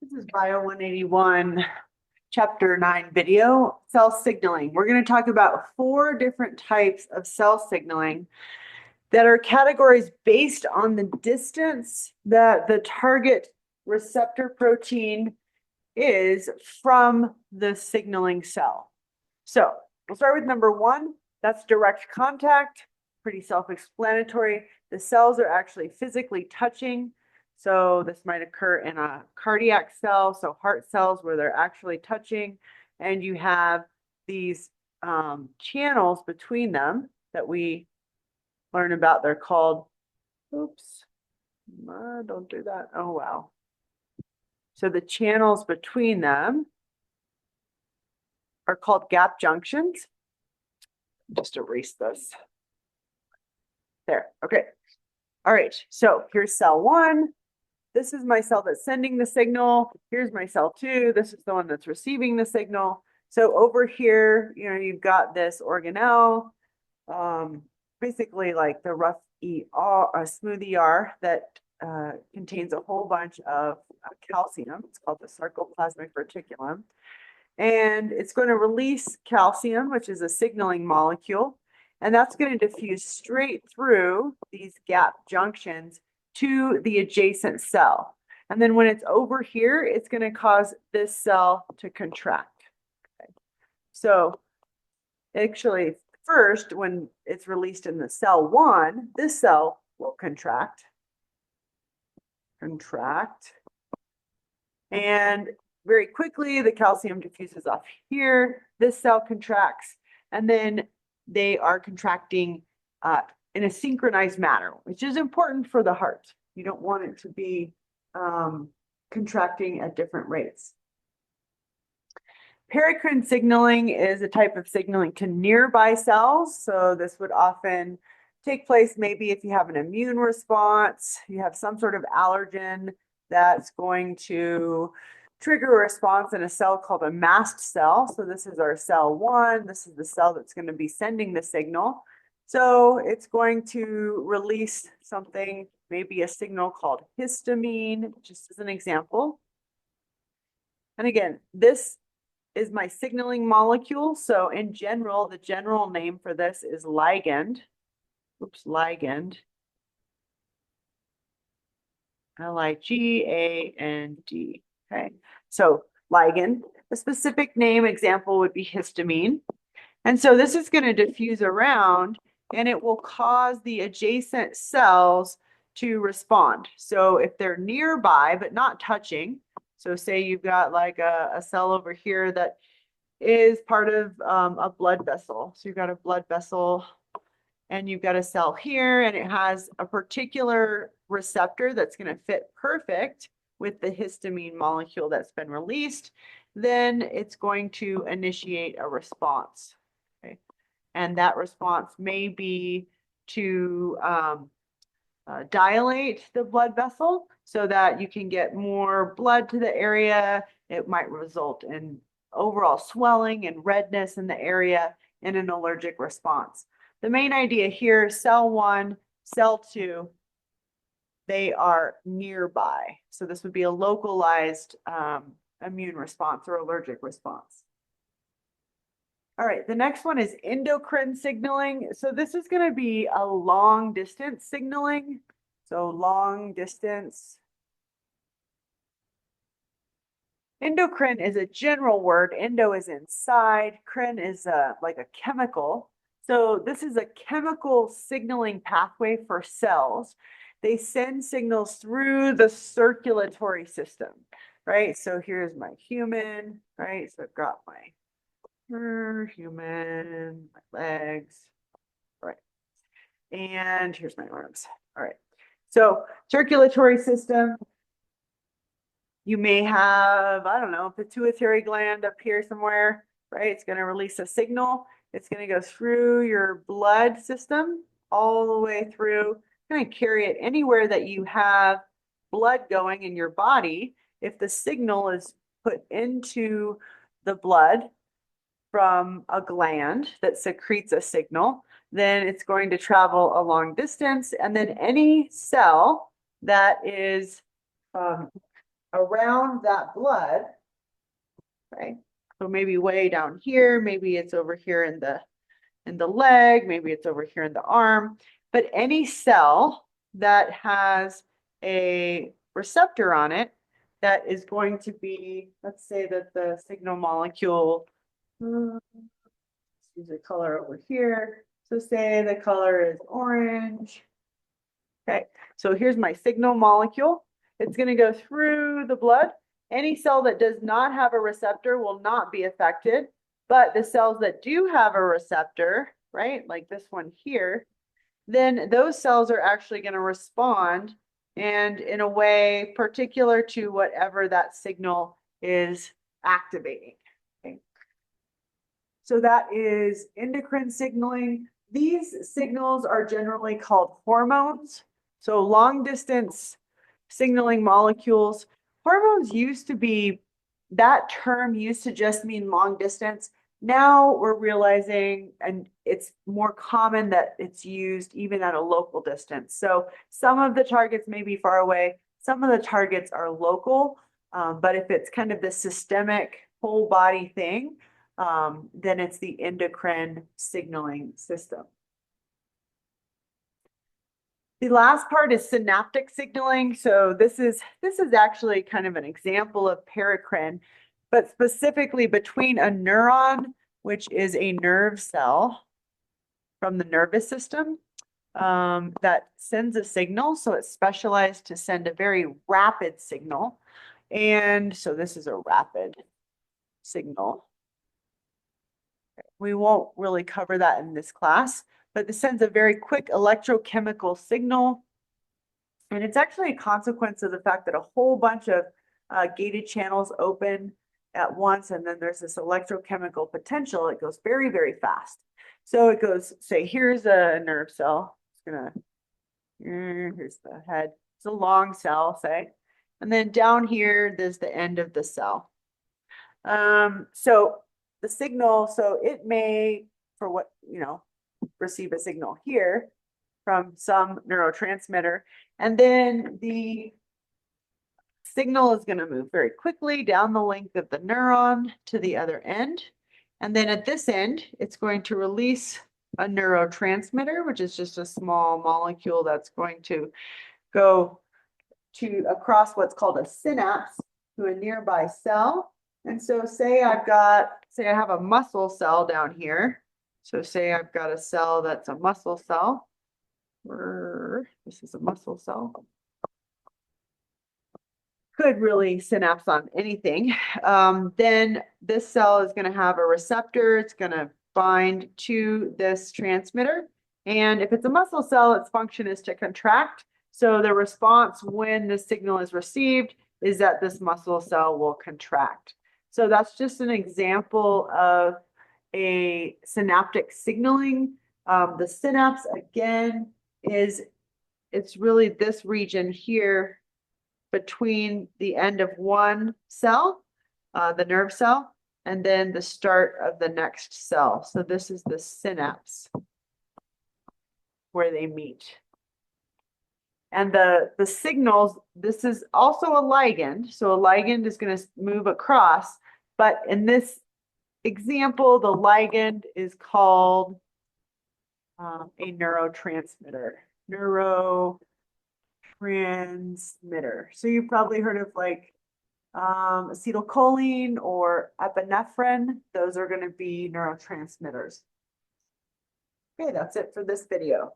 This is Bio 181, Chapter 9 video, cell signaling. We're going to talk about 4 different types of cell signaling that are categories based on the distance that the target receptor protein is from the signaling cell. So we'll start with number 1. That's direct contact. Pretty self-explanatory. The cells are actually physically touching. So this might occur in a cardiac cell, so heart cells where they're actually touching, and you have these channels between them that we learn about. They're called, oops, don't do that. Oh, wow. So the channels between them are called gap junctions. Just erase this. There, okay. All right, so here's cell 1. This is my cell that's sending the signal. Here's my cell 2. This is the one that's receiving the signal. So over here, you've got this organelle, basically like the rough ER, a smooth ER that contains a whole bunch of calcium. It's called the sarcoplasmic reticulum. And it's going to release calcium, which is a signaling molecule. And that's going to diffuse straight through these gap junctions to the adjacent cell. And then when it's over here, it's going to cause this cell to contract. Okay. So actually, first, when it's released in the cell 1, this cell will contract. And very quickly, the calcium diffuses off here. This cell contracts, and then they are contracting in a synchronized manner, which is important for the heart. You don't want it to be contracting at different rates. Paracrine signaling is a type of signaling to nearby cells. So this would often take place maybe if you have an immune response, you have some sort of allergen that's going to trigger a response in a cell called a mast cell. So this is our cell 1. This is the cell that's going to be sending the signal. So it's going to release something, maybe a signal called histamine, just as an example. And again, this is my signaling molecule. So in general, the general name for this is ligand. Oops, ligand. Ligand. Okay, so ligand. A specific name example would be histamine. And so this is going to diffuse around and it will cause the adjacent cells to respond. So if they're nearby but not touching, so say you've got like a cell over here that is part of a blood vessel. So you've got a blood vessel and you've got a cell here and it has a particular receptor that's going to fit perfect with the histamine molecule that's been released, then it's going to initiate a response. Okay. And that response may be to dilate the blood vessel so that you can get more blood to the area. It might result in overall swelling and redness in the area and an allergic response. The main idea here, cell 1, cell 2, they are nearby. So this would be a localized immune response or allergic response. All right, the next one is endocrine signaling. So this is going to be a long distance signaling. So long distance. Endocrine is a general word. Endo is inside. Crine is like a chemical. So this is a chemical signaling pathway for cells. They send signals through the circulatory system, right? So here's my human, right? So I've got my human, my legs, all right. And here's my arms, all right. So circulatory system, you may have, I don't know, a pituitary gland up here somewhere, right? It's going to release a signal. It's going to go through your blood system all the way through. It's going to carry it anywhere that you have blood going in your body. If the signal is put into the blood from a gland that secretes a signal, then it's going to travel a long distance. And then any cell that is around that blood, right? So maybe way down here, maybe it's over here in the leg, maybe it's over here in the arm, but any cell that has a receptor on it that is going to be, let's say that the signal molecule, let's use a color over here. So say the color is orange. Okay, so here's my signal molecule. It's going to go through the blood. Any cell that does not have a receptor will not be affected, but the cells that do have a receptor, right, like this one here, then those cells are actually going to respond and in a way particular to whatever that signal is activating. Okay. So that is endocrine signaling. These signals are generally called hormones. So long distance signaling molecules. Hormones used to be, that term used to just mean long distance. Now we're realizing, and it's more common that it's used even at a local distance. So some of the targets may be far away, some of the targets are local, but if it's kind of the systemic whole body thing, then it's the endocrine signaling system. The last part is synaptic signaling. So this is actually kind of an example of paracrine, but specifically between a neuron, which is a nerve cell from the nervous system, that sends a signal. So it's specialized to send a very rapid signal. And so this is a rapid signal. We won't really cover that in this class, but this sends a very quick electrochemical signal. And it's actually a consequence of the fact that a whole bunch of gated channels open at once, and then there's this electrochemical potential. It goes very, very fast. So it goes, say, here's a nerve cell. Here's the head. It's a long cell, say. And then down here, there's the end of the cell. So the signal, so it may, for what, receive a signal here from some neurotransmitter, and then the signal is going to move very quickly down the length of the neuron to the other end. And then at this end, it's going to release a neurotransmitter, which is just a small molecule that's going to go to across what's called a synapse to a nearby cell. And so say I have a muscle cell down here. So say I've got a cell that's a muscle cell. This is a muscle cell. Could really synapse on anything. Then this cell is going to have a receptor. It's going to bind to this transmitter. And if it's a muscle cell, its function is to contract. So the response when the signal is received is that this muscle cell will contract. So that's just an example of a synaptic signaling. The synapse, again, it's really this region here between the end of one cell, the nerve cell, and then the start of the next cell. So this is the synapse where they meet. And the signals, this is also a ligand. So a ligand is going to move across, but in this example, the ligand is called a neurotransmitter. Neurotransmitter. So you've probably heard of like acetylcholine or epinephrine. Those are going to be neurotransmitters. Okay, that's it for this video.